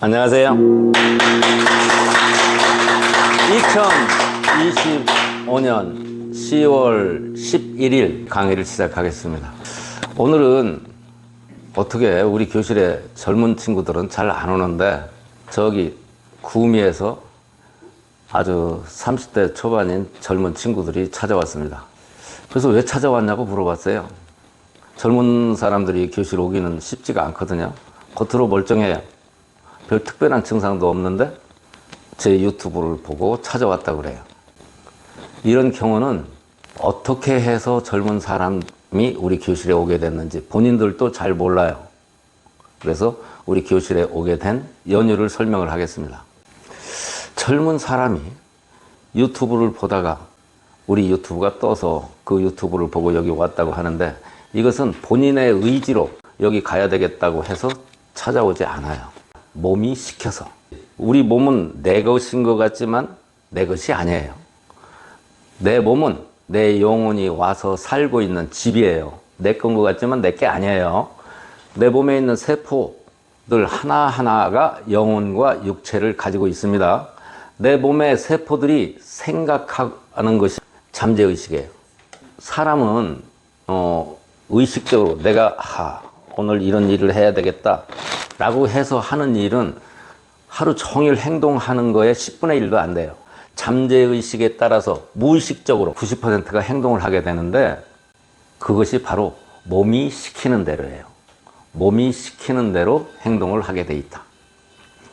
안녕하세요. 2025년 10월 11일 강의를 시작하겠습니다. 오늘은 어떻게 우리 교실에 젊은 친구들은 잘 안 오는데 저기 구미에서 아주 30대 초반인 젊은 친구들이 찾아왔습니다. 그래서 왜 찾아왔냐고 물어봤어요. 젊은 사람들이 교실 오기는 쉽지가 않거든요. 겉으로 멀쩡해요. 별 특별한 증상도 없는데 제 유튜브를 보고 찾아왔다 그래요. 이런 경우는 어떻게 해서 젊은 사람이 우리 교실에 오게 됐는지 본인들도 잘 몰라요. 그래서 우리 교실에 오게 된 연유를 설명을 하겠습니다. 젊은 사람이 유튜브를 보다가 우리 유튜브가 떠서 그 유튜브를 보고 여기 왔다고 하는데 이것은 본인의 의지로 여기 가야 되겠다고 해서 찾아오지 않아요. 몸이 시켜서. 우리 몸은 내 것인 것 같지만 내 것이 아니에요. 내 몸은 내 영혼이 와서 살고 있는 집이에요. 내 건 것 같지만 내 게 아니에요. 내 몸에 있는 세포들 하나하나가 영혼과 육체를 가지고 있습니다. 내 몸의 세포들이 생각하는 것이 잠재의식이에요. 사람은 의식적으로 내가 오늘 이런 일을 해야 되겠다 라고 해서 하는 일은 하루 종일 행동하는 거에 10분의 1도 안 돼요. 잠재의식에 따라서 무의식적으로 90%가 행동을 하게 되는데 그것이 바로 몸이 시키는 대로예요. 몸이 시키는 대로 행동을 하게 돼 있다.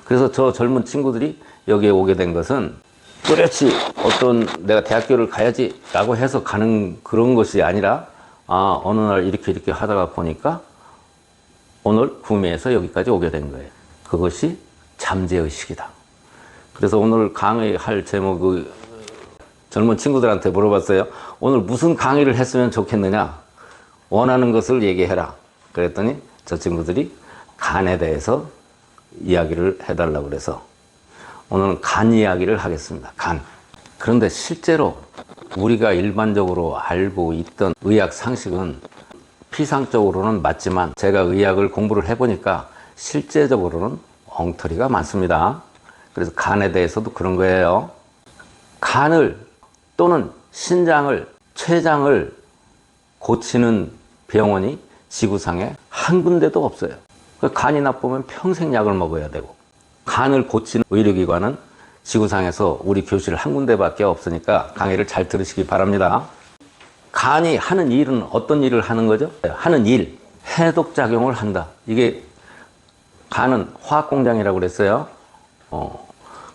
그래서 저 젊은 친구들이 여기에 오게 된 것은 뚜렷이 어떤 내가 대학교를 가야지 라고 해서 가는 그런 것이 아니라 어느 날 이렇게 하다가 보니까 오늘 구미에서 여기까지 오게 된 거예요. 그것이 잠재의식이다. 그래서 오늘 강의할 제목을 젊은 친구들한테 물어봤어요. 오늘 무슨 강의를 했으면 좋겠느냐? 원하는 것을 얘기해라. 그랬더니 저 친구들이 간에 대해서 이야기를 해달라고 그래서 오늘은 간 이야기를 하겠습니다. 간. 그런데 실제로 우리가 일반적으로 알고 있던 의학 상식은 피상적으로는 맞지만 제가 의학을 공부를 해보니까 실제적으로는 엉터리가 많습니다. 그래서 간에 대해서도 그런 거예요. 간을 또는 신장을, 췌장을 고치는 병원이 지구상에 한 군데도 없어요. 간이 나쁘면 평생 약을 먹어야 되고 간을 고치는 의료기관은 지구상에서 우리 교실 한 군데밖에 없으니까 강의를 잘 들으시기 바랍니다. 간이 하는 일은 어떤 일을 하는 거죠? 하는 일, 해독작용을 한다. 이게 간은 화학공장이라고 그랬어요.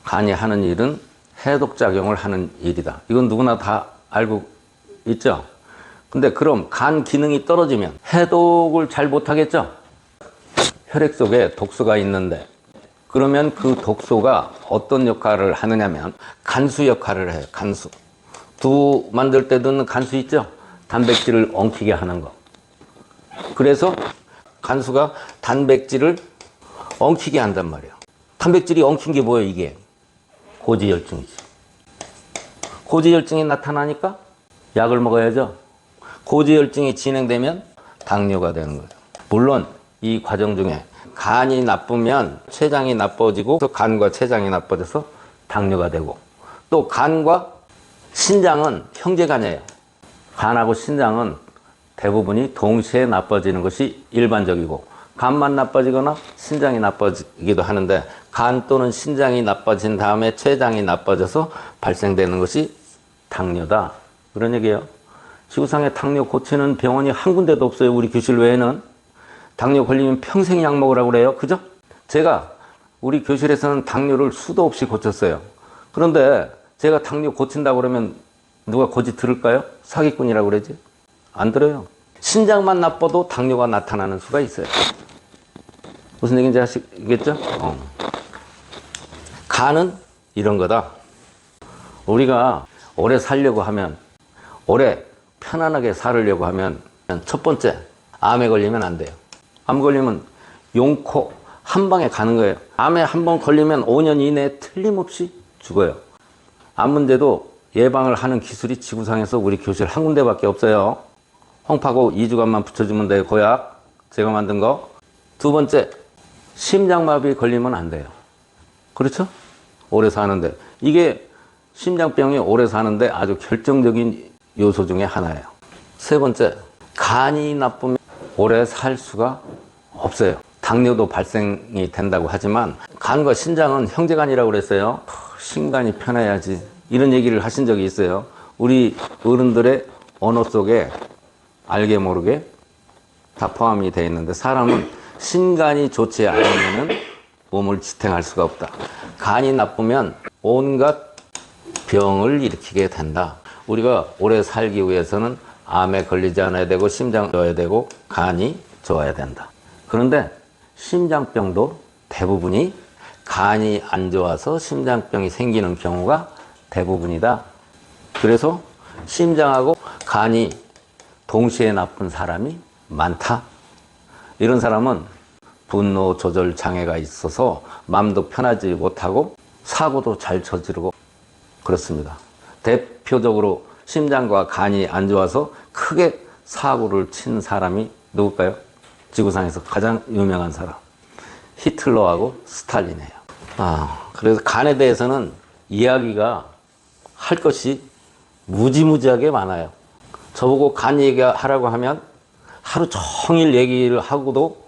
간이 하는 일은 해독작용을 하는 일이다. 이건 누구나 다 알고 있죠? 근데 그럼 간 기능이 떨어지면 해독을 잘 못하겠죠? 혈액 속에 독소가 있는데 그러면 그 독소가 어떤 역할을 하느냐면 간수 역할을 해요. 간수. 두 만들 때 넣는 간수 있죠? 단백질을 엉키게 하는 거. 그래서 간수가 단백질을 엉키게 한단 말이에요. 단백질이 엉킨 게 뭐예요, 이게? 고지혈증이지. 고지혈증이 나타나니까 약을 먹어야죠. 고지혈증이 진행되면 당뇨가 되는 거죠. 물론 이 과정 중에 간이 나쁘면 췌장이 나빠지고 간과 췌장이 나빠져서 당뇨가 되고 또 간과 신장은 형제간이에요. 간하고 신장은 대부분이 동시에 나빠지는 것이 일반적이고 간만 나빠지거나 신장이 나빠지기도 하는데 간 또는 신장이 나빠진 다음에 췌장이 나빠져서 발생되는 것이 당뇨다. 그런 얘기예요. 지구상에 당뇨 고치는 병원이 한 군데도 없어요. 우리 교실 외에는. 당뇨 걸리면 평생 약 먹으라고 그래요. 그죠? 제가 우리 교실에서는 당뇨를 수도 없이 고쳤어요. 그런데 제가 당뇨 고친다고 그러면 누가 고지 들을까요? 사기꾼이라고 그러지? 안 들어요. 신장만 나빠도 당뇨가 나타나는 수가 있어요. 무슨 얘기인지 아시겠죠? 간은 이런 거다. 우리가 오래 살려고 하면, 오래 편안하게 살으려고 하면 첫 번째, 암에 걸리면 안 돼요. 암 걸리면 용코 한 방에 가는 거예요. 암에 한 번 걸리면 5년 이내에 틀림없이 죽어요. 암 문제도 예방을 하는 기술이 지구상에서 우리 교실 한 군데밖에 없어요. 홍파고 2주간만 붙여주면 돼요. 고약 제가 만든 거. 두 번째, 심장마비 걸리면 안 돼요. 그렇죠? 오래 사는데. 이게 심장병이 오래 사는데 아주 결정적인 요소 중에 하나예요. 세 번째, 간이 나쁘면 오래 살 수가 없어요. 당뇨도 발생이 된다고 하지만 간과 신장은 형제간이라고 그랬어요. 신간이 편해야지. 이런 얘기를 하신 적이 있어요. 우리 어른들의 언어 속에 알게 모르게 다 포함이 되어 있는데 사람은 신간이 좋지 않으면 몸을 지탱할 수가 없다. 간이 나쁘면 온갖 병을 일으키게 된다. 우리가 오래 살기 위해서는 암에 걸리지 않아야 되고 심장 좋아야 되고 간이 좋아야 된다. 그런데 심장병도 대부분이 간이 안 좋아서 심장병이 생기는 경우가 대부분이다. 그래서 심장하고 간이 동시에 나쁜 사람이 많다. 이런 사람은 분노 조절 장애가 있어서 마음도 편하지 못하고 사고도 잘 저지르고 그렇습니다. 대표적으로 심장과 간이 안 좋아서 크게 사고를 친 사람이 누굴까요? 지구상에서 가장 유명한 사람. 히틀러하고 스탈린이에요. 그래서 간에 대해서는 이야기가 할 것이 무지무지하게 많아요. 저보고 간 얘기하라고 하면 하루 종일 얘기를 하고도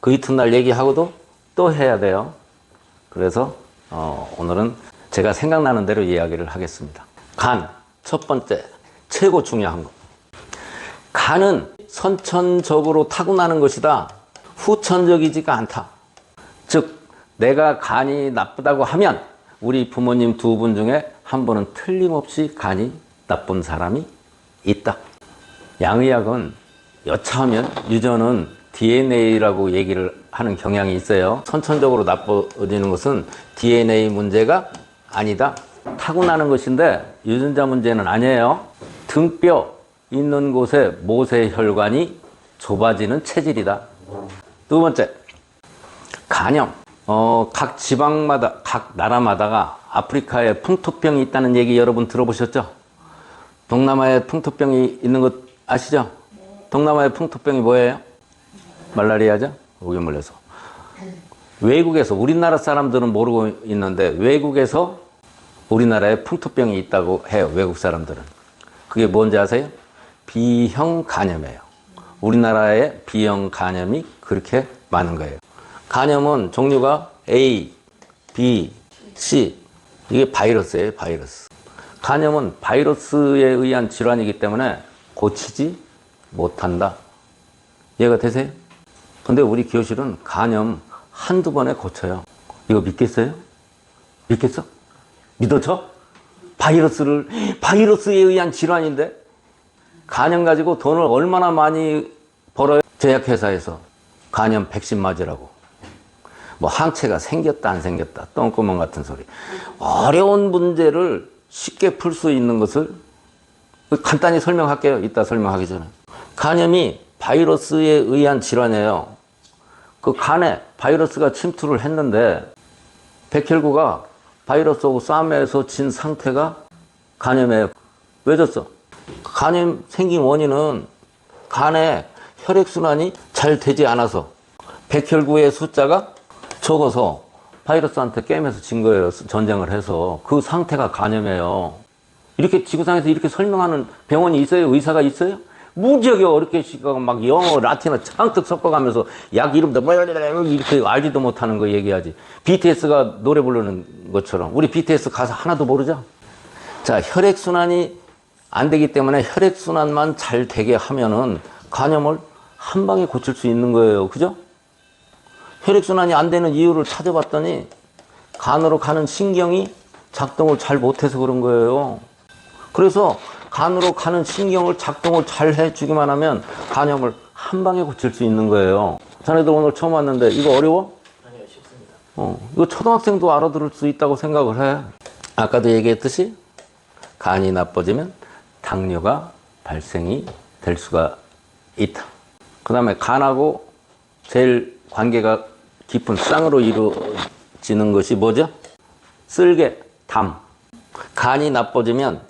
그 이튿날 얘기하고도 또 해야 돼요. 그래서 오늘은 제가 생각나는 대로 이야기를 하겠습니다. 간, 첫 번째, 최고 중요한 거. 간은 선천적으로 타고나는 것이다. 후천적이지가 않다. 즉, 내가 간이 나쁘다고 하면 우리 부모님 두 분 중에 한 분은 틀림없이 간이 나쁜 사람이 있다. 양의학은 여차하면 유전은 DNA라고 얘기를 하는 경향이 있어요. 선천적으로 나빠지는 것은 DNA 문제가 아니다. 타고나는 것인데 유전자 문제는 아니에요. 등뼈 있는 곳에 모세혈관이 좁아지는 체질이다. 두 번째, 간염. 각 지방마다, 각 나라마다가 아프리카에 풍토병이 있다는 얘기 여러분 들어보셨죠? 동남아에 풍토병이 있는 것 아시죠? 동남아의 풍토병이 뭐예요? 말라리아죠? 목에 물려서. 외국에서, 우리나라 사람들은 모르고 있는데 외국에서 우리나라에 풍토병이 있다고 해요. 외국 사람들은. 그게 뭔지 아세요? B형 간염이에요. 우리나라에 B형 간염이 그렇게 많은 거예요. 간염은 종류가 A, B, C. 이게 바이러스예요, 바이러스. 간염은 바이러스에 의한 질환이기 때문에 고치지 못한다. 이해가 되세요? 근데 우리 교실은 간염 한두 번에 고쳐요. 이거 믿겠어요? 믿겠어? 믿어져? 바이러스에 의한 질환인데 간염 가지고 돈을 얼마나 많이 벌어요? 제약회사에서 간염 백신 맞으라고. 뭐 항체가 생겼다 안 생겼다 똥구멍 같은 소리. 어려운 문제를 쉽게 풀 수 있는 것을 간단히 설명할게요. 이따 설명하기 전에. 간염이 바이러스에 의한 질환이에요. 그 간에 바이러스가 침투를 했는데 백혈구가 바이러스하고 싸움에서 진 상태가 간염이에요. 왜 졌어? 간염 생긴 원인은 간에 혈액순환이 잘 되지 않아서 백혈구의 숫자가 적어서 바이러스한테 게임에서 진 거예요. 전쟁을 해서. 그 상태가 간염이에요. 이렇게 지구상에서 이렇게 설명하는 병원이 있어요? 의사가 있어요? 무지하게 어렵게 시가고 막 영어, 라틴어 창뜩 섞어가면서 약 이름도 뭐 이렇게 알지도 못하는 거 얘기하지. BTS가 노래 부르는 것처럼. 우리 BTS 가사 하나도 모르죠? 자, 혈액순환이 안 되기 때문에 혈액순환만 잘 되게 하면은 간염을 한 방에 고칠 수 있는 거예요. 그죠? 혈액순환이 안 되는 이유를 찾아봤더니 간으로 가는 신경이 작동을 잘 못해서 그런 거예요. 그래서 간으로 가는 신경을 작동을 잘 해주기만 하면 간염을 한 방에 고칠 수 있는 거예요. 자네들 오늘 처음 왔는데 이거 어려워? 아니요, 쉽습니다. 이거 초등학생도 알아들을 수 있다고 생각을 해. 아까도 얘기했듯이 간이 나빠지면 당뇨가 발생이 될 수가 있다. 그 다음에 간하고 제일 관계가 깊은 쌍으로 이루어지는 것이 뭐죠? 쓸개, 담. 간이 나빠지면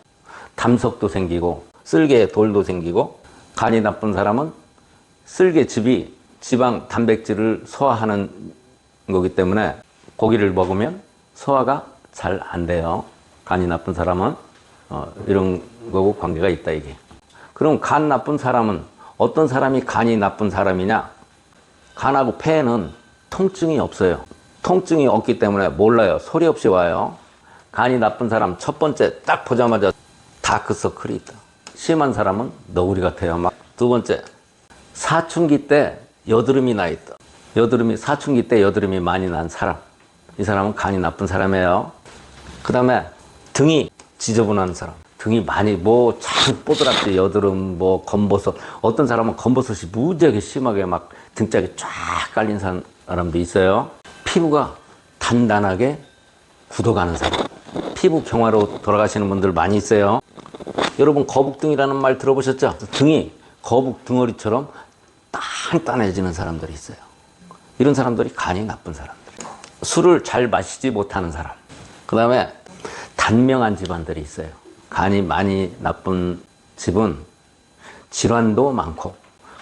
담석도 생기고 쓸개 돌도 생기고, 간이 나쁜 사람은 쓸개즙이 지방 단백질을 소화하는 거기 때문에 고기를 먹으면 소화가 잘 안 돼요. 간이 나쁜 사람은 이런 거고 관계가 있다 이게. 그럼 간 나쁜 사람은 어떤 사람이 간이 나쁜 사람이냐? 간하고 폐에는 통증이 없어요. 통증이 없기 때문에 몰라요. 소리 없이 와요. 간이 나쁜 사람 첫 번째 딱 보자마자 다크서클이 있다. 심한 사람은 너구리 같아요. 막. 두 번째, 사춘기 때 여드름이 나 있다. 사춘기 때 여드름이 많이 난 사람. 이 사람은 간이 나쁜 사람이에요. 그 다음에 등이 지저분한 사람. 등이 많이 잘 뽀드락지 여드름, 검버섯. 어떤 사람은 검버섯이 무지하게 심하게 막 등짝에 쫙 깔린 사람도 있어요. 피부가 단단하게 굳어가는 사람. 피부 경화로 돌아가시는 분들 많이 있어요. 여러분 거북등이라는 말 들어보셨죠? 등이 거북 덩어리처럼 단단해지는 사람들이 있어요. 이런 사람들이 간이 나쁜 사람들이에요. 술을 잘 마시지 못하는 사람. 그 다음에 단명한 집안들이 있어요. 간이 많이 나쁜 집은 질환도 많고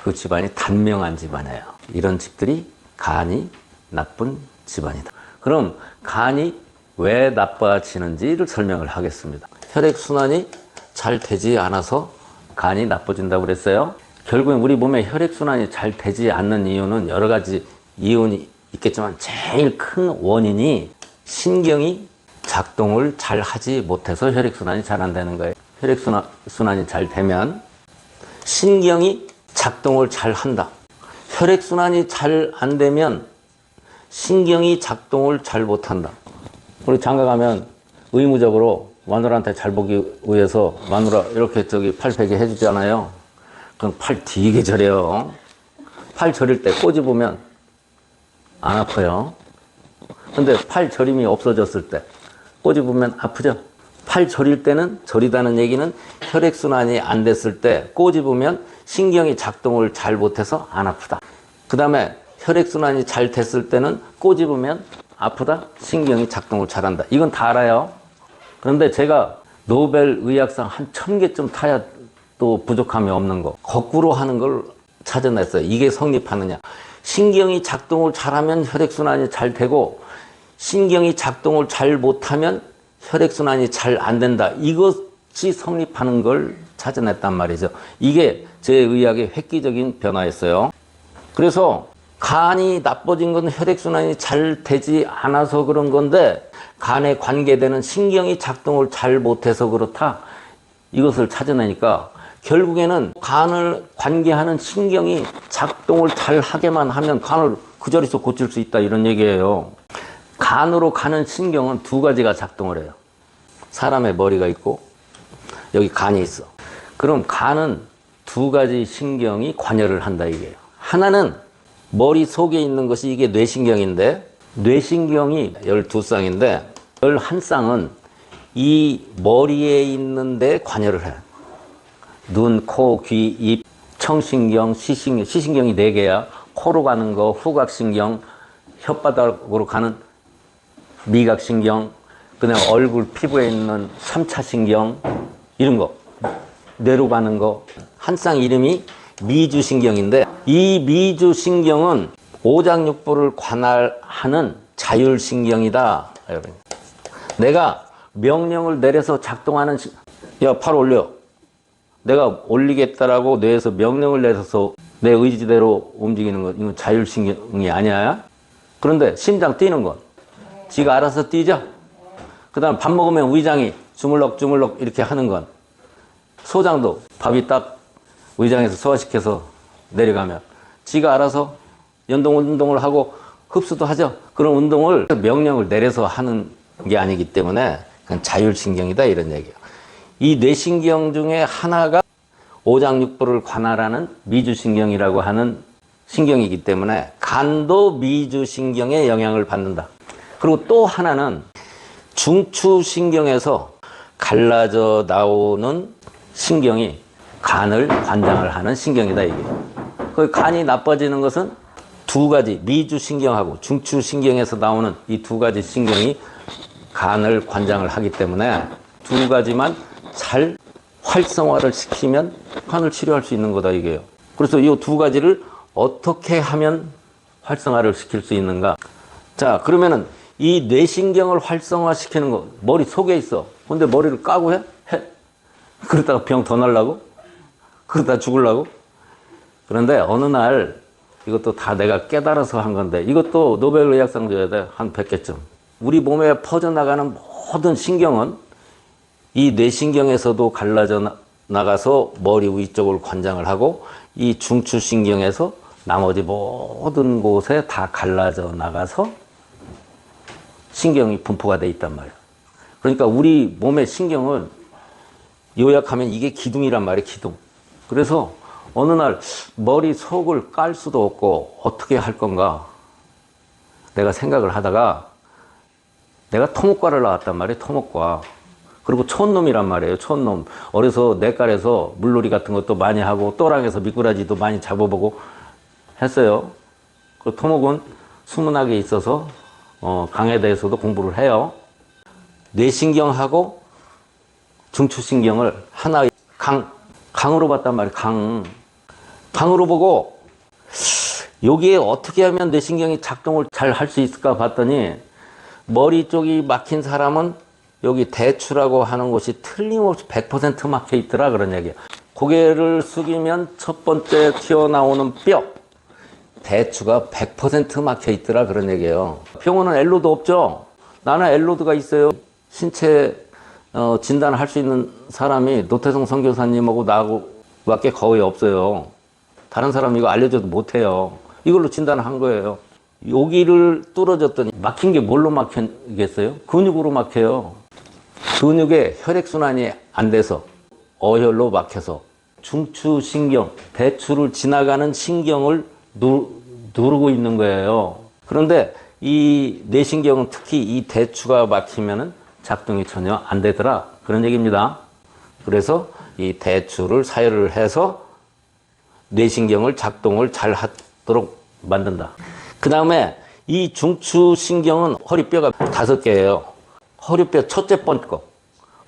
그 집안이 단명한 집안이에요. 이런 집들이 간이 나쁜 집안이다. 그럼 간이 왜 나빠지는지를 설명을 하겠습니다. 혈액순환이 잘 되지 않아서 간이 나빠진다고 그랬어요. 결국엔 우리 몸에 혈액순환이 잘 되지 않는 이유는 여러 가지 이유는 있겠지만 제일 큰 원인이 신경이 작동을 잘 하지 못해서 혈액순환이 잘 안 되는 거예요. 혈액순환이 잘 되면 신경이 작동을 잘 한다. 혈액순환이 잘 안 되면 신경이 작동을 잘 못한다. 우리 장가 가면 의무적으로 마누라한테 잘 보기 위해서 마누라 이렇게 팔 베게 해주잖아요. 그럼 팔 되게 저려요. 팔 저릴 때 꼬집으면 안 아파요. 근데 팔 저림이 없어졌을 때 꼬집으면 아프죠. 팔 저릴 때는, 저리다는 얘기는 혈액순환이 안 됐을 때 꼬집으면 신경이 작동을 잘 못해서 안 아프다. 그 다음에 혈액순환이 잘 됐을 때는 꼬집으면 아프다. 신경이 작동을 잘한다. 이건 다 알아요. 그런데 제가 노벨 의학상 한 1000개쯤 타야 또 부족함이 없는 거. 거꾸로 하는 걸 찾아냈어요. 이게 성립하느냐. 신경이 작동을 잘하면 혈액순환이 잘 되고 신경이 작동을 잘 못하면 혈액순환이 잘 안 된다. 이것이 성립하는 걸 찾아냈단 말이죠. 이게 제 의학의 획기적인 변화였어요. 그래서 간이 나빠진 건 혈액순환이 잘 되지 않아서 그런 건데 간에 관계되는 신경이 작동을 잘 못해서 그렇다. 이것을 찾아내니까 결국에는 간을 관계하는 신경이 작동을 잘 하게만 하면 간을 그 자리에서 고칠 수 있다 이런 얘기예요. 간으로 가는 신경은 두 가지가 작동을 해요. 사람의 머리가 있고 여기 간이 있어. 그럼 간은 두 가지 신경이 관여를 한다 이게요. 하나는 머리 속에 있는 것이 이게 뇌신경인데 뇌신경이 12쌍인데 11쌍은 이 머리에 있는 데 관여를 해요. 눈, 코, 귀, 입, 청신경, 시신경, 시신경이 4개야. 코로 가는 거, 후각신경, 혓바닥으로 가는 미각신경, 그 다음에 얼굴 피부에 있는 3차 신경, 이런 거. 뇌로 가는 거. 한 쌍 이름이 미주신경인데 이 미주신경은 오장육부를 관할하는 자율신경이다. 내가 명령을 내려서 작동하는 야, 팔 올려. 내가 올리겠다라고 뇌에서 명령을 내려서 내 의지대로 움직이는 건 이건 자율신경이 아니야. 그런데 심장 뛰는 건 지가 알아서 뛰죠. 그 다음 밥 먹으면 위장이 주물럭주물럭 이렇게 하는 건 소장도 밥이 딱 위장에서 소화시켜서 내려가면 지가 알아서 운동을 하고 흡수도 하죠. 그런 운동을 명령을 내려서 하는 게 아니기 때문에 그건 자율신경이다 이런 얘기예요. 이 뇌신경 중에 하나가 오장육부를 관할하는 미주신경이라고 하는 신경이기 때문에 간도 미주신경의 영향을 받는다. 그리고 또 하나는 중추신경에서 갈라져 나오는 신경이 간을 관장을 하는 신경이다 이게. 그 간이 나빠지는 것은 두 가지 미주신경하고 중추신경에서 나오는 이 두 가지 신경이 간을 관장을 하기 때문에 두 가지만 잘 활성화를 시키면 간을 치료할 수 있는 거다 이게요. 그래서 이 두 가지를 어떻게 하면 활성화를 시킬 수 있는가? 자, 그러면은 이 뇌신경을 활성화시키는 거 머리 속에 있어. 근데 머리를 까고 해? 해. 그러다가 병 더 날라고? 그러다 죽으려고? 그런데 어느 날 이것도 다 내가 깨달아서 한 건데 이것도 노벨 의학상 줘야 돼. 한 100개쯤. 우리 몸에 퍼져나가는 모든 신경은 이 뇌신경에서도 갈라져 나가서 머리 위쪽을 관장을 하고 이 중추신경에서 나머지 모든 곳에 다 갈라져 나가서 신경이 분포가 돼 있단 말이야. 그러니까 우리 몸의 신경은 요약하면 이게 기둥이란 말이야, 기둥. 그래서 어느 날 머리 속을 깔 수도 없고 어떻게 할 건가 내가 생각을 하다가 내가 토목과를 나왔단 말이에요, 토목과. 그리고 촌놈이란 말이에요, 촌놈. 어려서 냇가에서 물놀이 같은 것도 많이 하고 또랑에서 미꾸라지도 많이 잡아보고 했어요. 그 토목은 수문학에 있어서 강에 대해서도 공부를 해요. 뇌신경하고 중추신경을 하나의 강으로 봤단 말이에요. 강으로 보고 여기에 어떻게 하면 뇌신경이 작동을 잘 할 수 있을까 봤더니 머리 쪽이 막힌 사람은 여기 대추라고 하는 곳이 틀림없이 100% 막혀 있더라 그런 얘기야. 고개를 숙이면 첫 번째 튀어나오는 뼈 대추가 100% 막혀 있더라 그런 얘기예요. 병원은 엘로드 없죠. 나는 엘로드가 있어요. 신체 진단을 할 수 있는 사람이 노태성 선교사님하고 나하고 밖에 거의 없어요. 다른 사람 이거 알려줘도 못해요. 이걸로 진단을 한 거예요. 여기를 뚫어졌더니 막힌 게 뭘로 막히겠어요? 근육으로 막혀요. 근육에 혈액순환이 안 돼서 어혈로 막혀서 중추신경, 대추를 지나가는 신경을 누르고 있는 거예요. 그런데 이 뇌신경은 특히 이 대추가 막히면은 작동이 전혀 안 되더라 그런 얘기입니다. 그래서 이 대추를 사혈을 해서 뇌신경을 작동을 잘 하도록 만든다. 그 다음에 이 중추신경은 허리뼈가 5개예요. 허리뼈 첫째 번 거,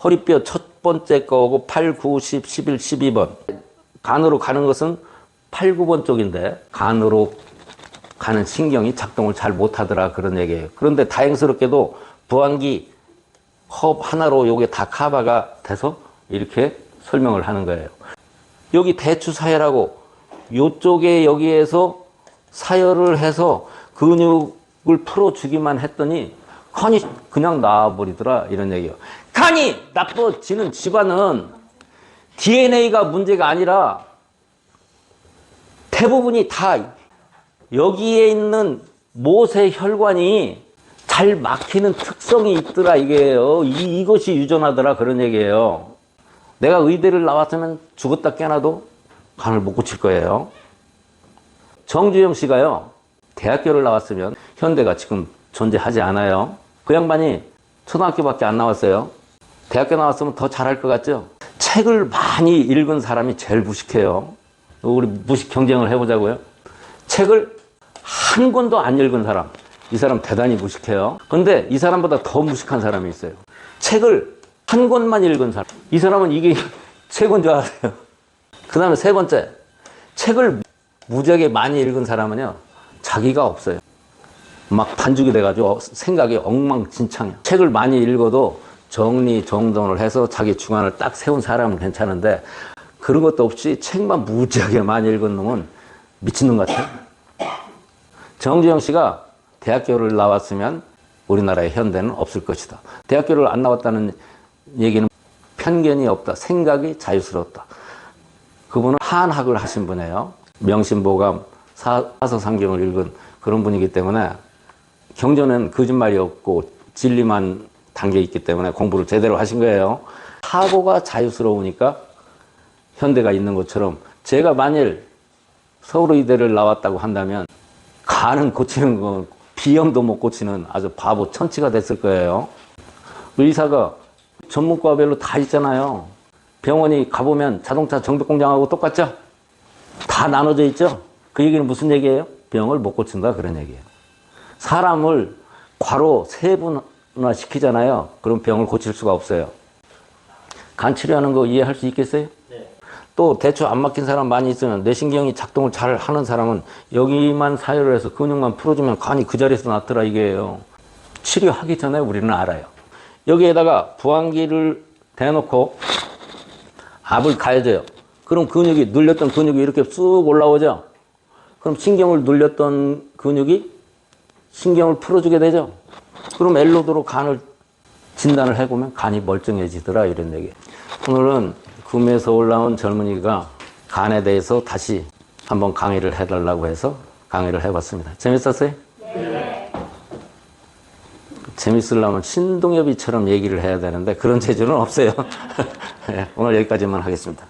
허리뼈 첫 번째 거고 8, 9, 10, 11, 12번. 간으로 가는 것은 8, 9번 쪽인데 간으로 가는 신경이 작동을 잘 못하더라 그런 얘기예요. 그런데 다행스럽게도 부항기 컵 하나로 요게 다 커버가 돼서 이렇게 설명을 하는 거예요. 여기 대추 사혈하고 요쪽에 여기에서 사혈을 해서 근육을 풀어주기만 했더니 간이 그냥 나와버리더라 이런 얘기예요. 간이 나빠지는 집안은 DNA가 문제가 아니라 대부분이 다 여기에 있는 모세 혈관이 잘 막히는 특성이 있더라 이게요. 이것이 유전하더라 그런 얘기예요. 내가 의대를 나왔으면 죽었다 깨나도 간을 못 고칠 거예요. 정주영 씨가요. 대학교를 나왔으면 현대가 지금 존재하지 않아요. 그 양반이 초등학교밖에 안 나왔어요. 대학교 나왔으면 더 잘할 것 같죠? 책을 많이 읽은 사람이 제일 무식해요. 우리 무식 경쟁을 해보자고요. 책을 한 권도 안 읽은 사람, 이 사람 대단히 무식해요. 근데 이 사람보다 더 무식한 사람이 있어요. 책을 한 권만 읽은 사람. 이 사람은 이게 최고인 줄 알아요. 그 다음에 세 번째, 책을 무지하게 많이 읽은 사람은요, 자기가 없어요. 막 반죽이 돼가지고 생각이 엉망진창이야. 책을 많이 읽어도 정리정돈을 해서 자기 주관을 딱 세운 사람은 괜찮은데 그런 것도 없이 책만 무지하게 많이 읽은 놈은 미친놈 같아요. 정주영 씨가 대학교를 나왔으면 우리나라의 현대는 없을 것이다. 대학교를 안 나왔다는 얘기는 편견이 없다. 생각이 자유스럽다. 그분은 한학을 하신 분이에요. 명심보감, 사서상경을 읽은 그런 분이기 때문에 경전은 거짓말이 없고 진리만 담겨 있기 때문에 공부를 제대로 하신 거예요. 사고가 자유스러우니까 현대가 있는 것처럼 제가 만일 서울의대를 나왔다고 한다면 간은 고치는 거 비염도 못 고치는 아주 바보 천치가 됐을 거예요. 의사가 전문과별로 다 있잖아요. 병원이 가보면 자동차 정비공장하고 똑같죠? 다 나눠져 있죠? 그 얘기는 무슨 얘기예요? 병을 못 고친다 그런 얘기예요. 사람을 과로 세분화 시키잖아요. 그럼 병을 고칠 수가 없어요. 간 치료하는 거 이해할 수 있겠어요? 네. 또 대추 안 막힌 사람 많이 있으면 뇌신경이 작동을 잘 하는 사람은 여기만 사혈을 해서 근육만 풀어주면 간이 그 자리에서 낫더라 이게요. 치료하기 전에 우리는 알아요. 여기에다가 부항기를 대놓고 압을 가해줘요. 그럼 근육이, 눌렸던 근육이 이렇게 쑥 올라오죠. 그럼 신경을 눌렸던 근육이 신경을 풀어주게 되죠. 그럼 엘로드로 간을 진단을 해보면 간이 멀쩡해지더라, 이런 얘기. 오늘은 구미에서 올라온 젊은이가 간에 대해서 다시 한번 강의를 해달라고 해서 강의를 해봤습니다. 재밌었어요? 네. 재밌으려면 신동엽이처럼 얘기를 해야 되는데 그런 재주는 없어요. 오늘 여기까지만 하겠습니다.